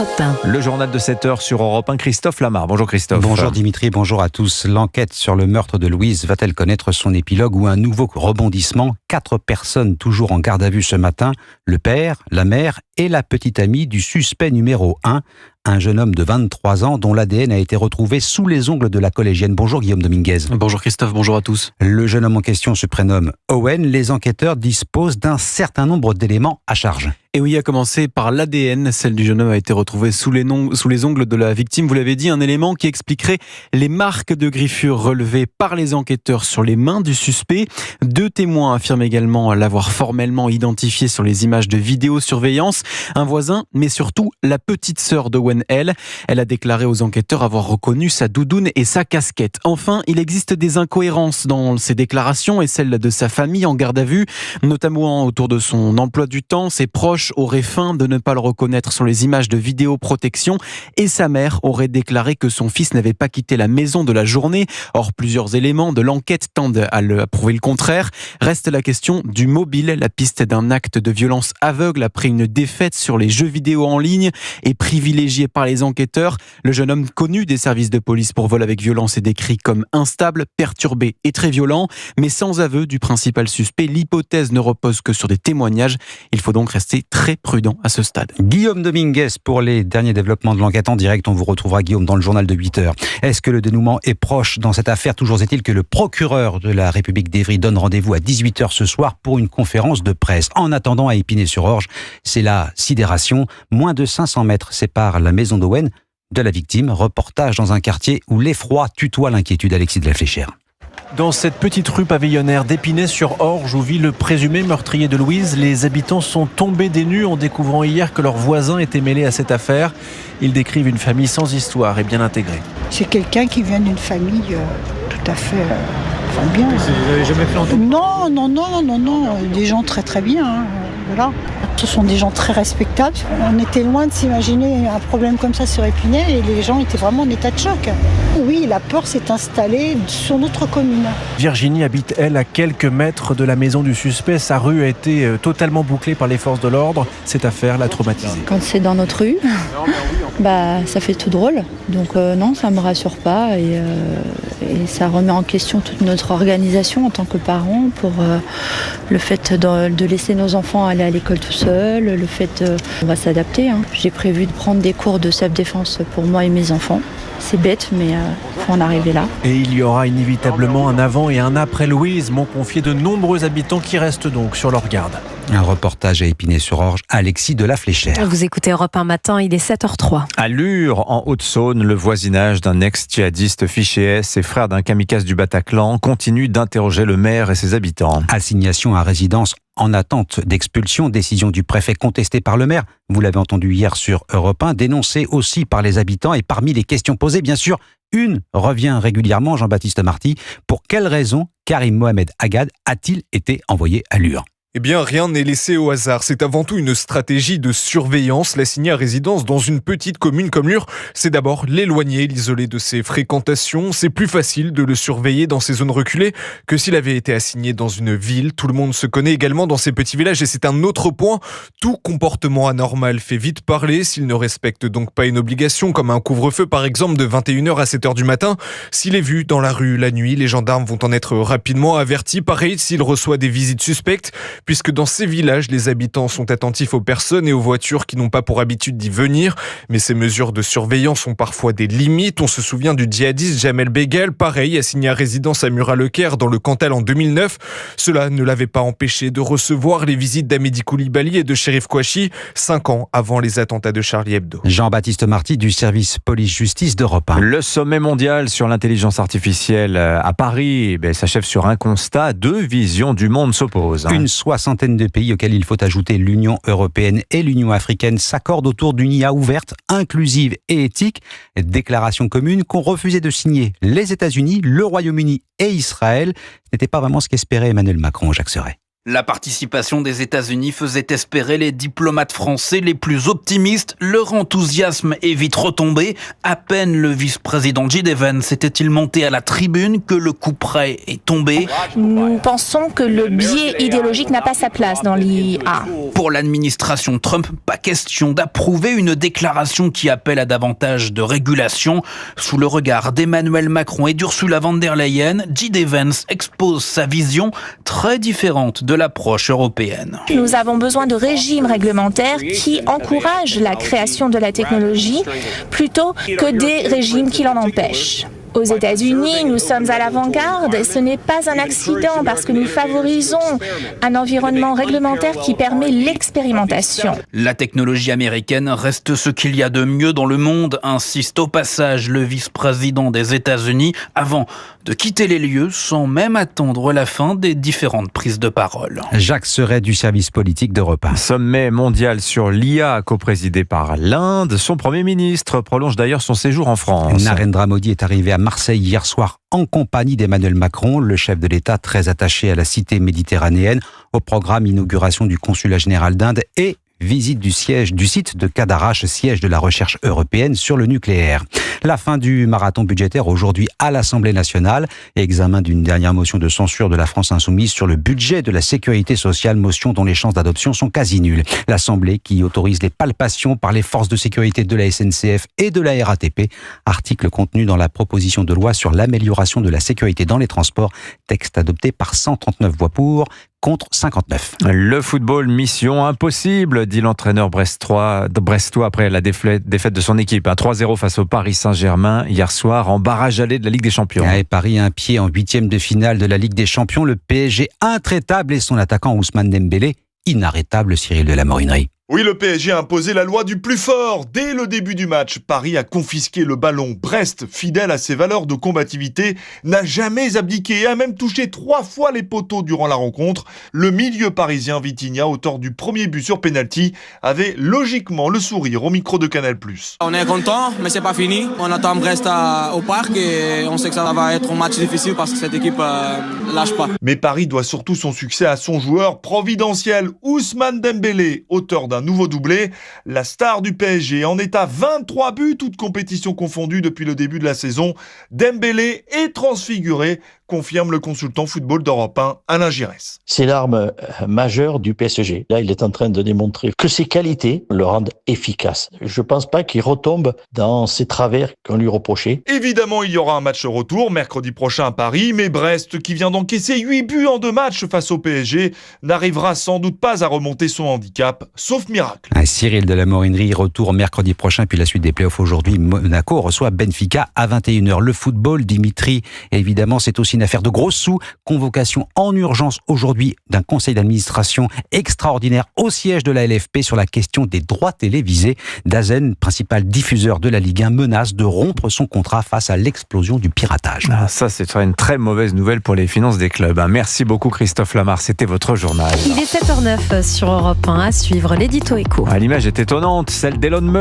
Europe 1. Le journal de 7h sur Europe 1, Christophe Lamar. Bonjour Christophe. Bonjour Dimitri, bonjour à tous. L'enquête sur le meurtre de Louise va-t-elle connaître son épilogue ou un nouveau rebondissement ? 4 personnes toujours en garde à vue ce matin. Le père, la mère et la petite amie du suspect numéro 1. Un jeune homme de 23 ans dont l'ADN a été retrouvé sous les ongles de la collégienne. Bonjour Guillaume Dominguez. Bonjour Christophe, bonjour à tous. Le jeune homme en question se prénomme Owen. Les enquêteurs disposent d'un certain nombre d'éléments à charge. Et oui, à commencer par l'ADN. Celle du jeune homme a été retrouvée sous les ongles de la victime. Vous l'avez dit, un élément qui expliquerait les marques de griffures relevées par les enquêteurs sur les mains du suspect. 2 témoins affirment également l'avoir formellement identifié sur les images de vidéosurveillance. Un voisin, mais surtout la petite sœur d'Owen L. Elle a déclaré aux enquêteurs avoir reconnu sa doudoune et sa casquette. Enfin, il existe des incohérences dans ses déclarations et celles de sa famille en garde à vue, notamment autour de son emploi du temps. Ses proches aurait feint de ne pas le reconnaître sur les images de vidéoprotection et sa mère aurait déclaré que son fils n'avait pas quitté la maison de la journée. Or, plusieurs éléments de l'enquête tendent à prouver le contraire. Reste la question du mobile. La piste d'un acte de violence aveugle après une défaite sur les jeux vidéo en ligne est privilégiée par les enquêteurs. Le jeune homme connu des services de police pour vol avec violence est décrit comme instable, perturbé et très violent, mais sans aveu du principal suspect. L'hypothèse ne repose que sur des témoignages. Il faut donc rester très prudent à ce stade. Guillaume Dominguez pour les derniers développements de l'enquête en direct. On vous retrouvera Guillaume dans le journal de 8h. Est-ce que le dénouement est proche dans cette affaire ? Toujours est-il que le procureur de la République d'Évry donne rendez-vous à 18h ce soir pour une conférence de presse. En attendant, à Épinay-sur-Orge, c'est la sidération. Moins de 500 mètres séparent la maison d'Owen de la victime. Reportage dans un quartier où l'effroi tutoie l'inquiétude. Alexis de la Fléchère. Dans cette petite rue pavillonnaire d'Épinay-sur-Orge où vit le présumé meurtrier de Louise, les habitants sont tombés des nues en découvrant hier que leur voisin était mêlé à cette affaire. Ils décrivent une famille sans histoire et bien intégrée. C'est quelqu'un qui vient d'une famille tout à fait bien. Vous n'avez jamais fait entendre ? Non, des gens très très bien. Voilà. Ce sont des gens très respectables. On était loin de s'imaginer un problème comme ça sur Épinay et les gens étaient vraiment en état de choc. Oui, la peur s'est installée sur notre commune. Virginie habite, elle, à quelques mètres de la maison du suspect. Sa rue a été totalement bouclée par les forces de l'ordre. Cette affaire l'a traumatisée. Quand c'est dans notre rue, ça fait tout drôle. Donc non, ça ne me rassure pas et ça remet en question toute notre organisation en tant que parents pour le fait de laisser nos enfants aller à l'école tout seuls, le fait on va s'adapter. J'ai prévu de prendre des cours de self-défense pour moi et mes enfants. C'est bête, mais faut en arriver là. Et il y aura inévitablement un avant et un après Louise, m'ont confié de nombreux habitants qui restent donc sur leur garde. Un reportage à Épinay-sur-Orge, Alexis de la Fléchère. Vous écoutez Europe 1 matin, il est 7h03. À Lure, en Haute-Saône, le voisinage d'un ex-djihadiste fiché S et frère d'un kamikaze du Bataclan continue d'interroger le maire et ses habitants. Assignation à résidence en attente d'expulsion, décision du préfet contestée par le maire. Vous l'avez entendu hier sur Europe 1, dénoncée aussi par les habitants et parmi les questions posées, bien sûr, une revient régulièrement, Jean-Baptiste Marty. Pour quelle raison Karim Mohamed Agad a-t-il été envoyé à Lure ? Eh bien, rien n'est laissé au hasard. C'est avant tout une stratégie de surveillance. L'assigner à résidence dans une petite commune comme Lure, c'est d'abord l'éloigner, l'isoler de ses fréquentations. C'est plus facile de le surveiller dans ces zones reculées que s'il avait été assigné dans une ville. Tout le monde se connaît également dans ces petits villages et c'est un autre point. Tout comportement anormal fait vite parler s'il ne respecte donc pas une obligation, comme un couvre-feu par exemple de 21h à 7h du matin. S'il est vu dans la rue la nuit, les gendarmes vont en être rapidement avertis. Pareil s'il reçoit des visites suspectes, puisque dans ces villages, les habitants sont attentifs aux personnes et aux voitures qui n'ont pas pour habitude d'y venir. Mais ces mesures de surveillance ont parfois des limites. On se souvient du djihadiste Jamel Beghel, pareil, assigné à résidence à Murat-le-Caire dans le Cantal en 2009. Cela ne l'avait pas empêché de recevoir les visites d'Amédi Koulibaly et de Chérif Kouachi, 5 ans avant les attentats de Charlie Hebdo. Jean-Baptiste Marty du service police-justice d'Europe 1. Le sommet mondial sur l'intelligence artificielle à Paris s'achève sur un constat. 2 visions du monde s'opposent. Une soixantaine de pays auxquels il faut ajouter l'Union européenne et l'Union africaine s'accordent autour d'une IA ouverte, inclusive et éthique. Déclaration commune qu'ont refusé de signer les États-Unis, le Royaume-Uni et Israël. Ce n'était pas vraiment ce qu'espérait Emmanuel Macron, Jacques Serret. La participation des États-Unis faisait espérer les diplomates français les plus optimistes. Leur enthousiasme est vite retombé. À peine le vice-président J.D. Vance s'était-il monté à la tribune que le coup près est tombé. Nous pensons que le biais idéologique n'a pas sa place dans l'IA. Pour l'administration Trump, pas question d'approuver une déclaration qui appelle à davantage de régulation. Sous le regard d'Emmanuel Macron et d'Ursula von der Leyen, J.D. Vance expose sa vision très différente de l'approche européenne. Nous avons besoin de régimes réglementaires qui encouragent la création de la technologie plutôt que des régimes qui l'en empêchent. Aux États-Unis, nous sommes à l'avant-garde. Ce n'est pas un accident parce que nous favorisons un environnement réglementaire qui permet l'expérimentation. La technologie américaine reste ce qu'il y a de mieux dans le monde, insiste au passage le vice-président des États-Unis avant de quitter les lieux sans même attendre la fin des différentes prises de parole. Jacques Serret du service politique d'Europe 1. Sommet mondial sur l'IA coprésidé par l'Inde. Son Premier ministre prolonge d'ailleurs son séjour en France. Narendra Modi est arrivé à Marseille hier soir en compagnie d'Emmanuel Macron, le chef de l'État très attaché à la cité méditerranéenne. Au programme, inauguration du consulat général d'Inde et visite du site de Cadarache, siège de la recherche européenne sur le nucléaire. La fin du marathon budgétaire aujourd'hui à l'Assemblée nationale et examen d'une dernière motion de censure de la France insoumise sur le budget de la sécurité sociale, motion dont les chances d'adoption sont quasi nulles. L'Assemblée qui autorise les palpations par les forces de sécurité de la SNCF et de la RATP, article contenu dans la proposition de loi sur l'amélioration de la sécurité dans les transports, texte adopté par 139 voix pour, contre 59. Le football, mission impossible, dit l'entraîneur brestois après la défaite de son équipe. 3-0 face au Paris Saint-Germain hier soir en barrage aller de la Ligue des Champions. Et Paris a un pied en 8e de finale de la Ligue des Champions. Le PSG intraitable et son attaquant Ousmane Dembélé inarrêtable, Cyril de la Morinerie. Oui, le PSG a imposé la loi du plus fort. Dès le début du match, Paris a confisqué le ballon. Brest, fidèle à ses valeurs de combativité, n'a jamais abdiqué et a même touché 3 fois les poteaux durant la rencontre. Le milieu parisien Vitinha, auteur du premier but sur penalty, avait logiquement le sourire au micro de Canal+. On est content, mais c'est pas fini. On attend Brest au parc et on sait que ça va être un match difficile parce que cette équipe lâche pas. Mais Paris doit surtout son succès à son joueur providentiel, Ousmane Dembélé, auteur d'un nouveau doublé. La star du PSG en est à 23 buts, toutes compétitions confondues depuis le début de la saison. Dembélé est transfiguré, confirme le consultant football d'Europe 1, Alain Giresse. C'est l'arme majeure du PSG. Là, il est en train de démontrer que ses qualités le rendent efficace. Je ne pense pas qu'il retombe dans ses travers qu'on lui reprochait. Évidemment, il y aura un match retour mercredi prochain à Paris, mais Brest, qui vient d'encaisser 8 buts en 2 matchs face au PSG, n'arrivera sans doute pas à remonter son handicap, sauf miracle. Cyril de la Morinerie, retour mercredi prochain, puis la suite des playoffs aujourd'hui. Monaco reçoit Benfica à 21h. Le football, Dimitri, évidemment, c'est aussi une affaire de gros sous. Convocation en urgence aujourd'hui d'un conseil d'administration extraordinaire au siège de la LFP sur la question des droits télévisés. Dazen, principal diffuseur de la Ligue 1, menace de rompre son contrat face à l'explosion du piratage. Ça, c'est une très mauvaise nouvelle pour les finances des clubs. Merci beaucoup Christophe Lamar, c'était votre journal. Il est 7h09 sur Europe 1, à suivre l'édito écho. L'image est étonnante, celle d'Elon Musk.